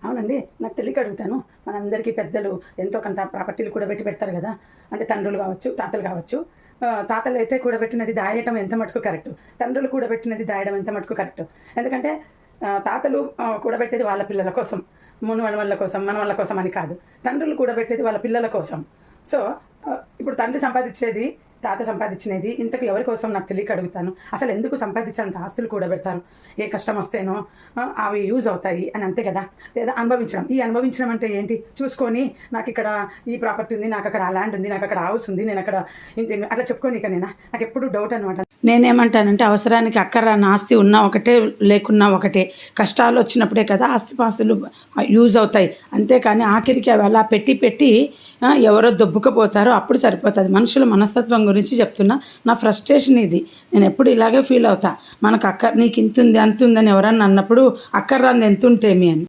అవునండి. నాకు తెలియక అడుగుతాను. మనందరికీ పెద్దలు ఎంతో కొంత ప్రాపర్టీలు కూడబెట్టి పెడతారు గదా! అంటే తండ్రులు గావచ్చు, తాతలు గావచ్చు. తాతలైతే కూడబెట్టినది దాయటం ఎంత మటుకు కరెక్టు. తండ్రులు కూడబెట్టినది దాయడం ఎంత మటుకు కరెక్టు. ఎందుకంటే తాతలు కూడబెట్టేది వాళ్ళ పిల్లల కోసం. మునుమనవళ్ళ కోసం, మనవళ్ళ కోసం అని కాదు. తండ్రులు కూడబెట్టేది వాళ్ళ పిల్లల కోసం. సో, ఇప్పుడు తండ్రి సంపాదించేది, తాత సంపాదించినది ఇంతకు ఎవరి కోసం నాకు తెలియక అడుగుతాను. అసలు ఎందుకు సంపాదించేంత ఆస్తులు కూడబెడతారు? ఏ కష్టం వస్తేనో అవి యూజ్ అవుతాయి అని అంతే కదా. లేదా అనుభవించడం. ఈ అనుభవించడం అంటే ఏంటి? చూసుకొని నాకిక్కడ ఈ ప్రాపర్టీ ఉంది, నాకక్కడ ఆ ల్యాండ్ ఉంది, నాకక్కడ హౌస్ ఉంది, నేనక్కడ ఇంత అట్లా చెప్పుకోనీకనేనా? నాకెప్పుడు డౌట్ అనమాట. నేనేమంటానంటే అవసరానికి అక్కర్రాని ఆస్తి ఉన్నా ఒకటే, లేకున్నా ఒకటే. కష్టాలు వచ్చినప్పుడే కదా ఆస్తిపాస్తులు యూజ్ అవుతాయి. అంతేకాని ఆఖరికి అవి అలా పెట్టి పెట్టి ఎవరో దొబ్బుకపోతారో అప్పుడు సరిపోతుంది. మనుషుల మనస్తత్వం గురించి చెప్తున్నా. నా ఫ్రస్ట్రేషన్ ఇది. నేను ఎప్పుడు ఇలాగే ఫీల్ అవుతా. మనకు నీకు ఇంత ఉంది అంత ఉందని ఎవరన్నా అన్నప్పుడు అక్కర్రాంది ఎంత ఉంటేమి అని.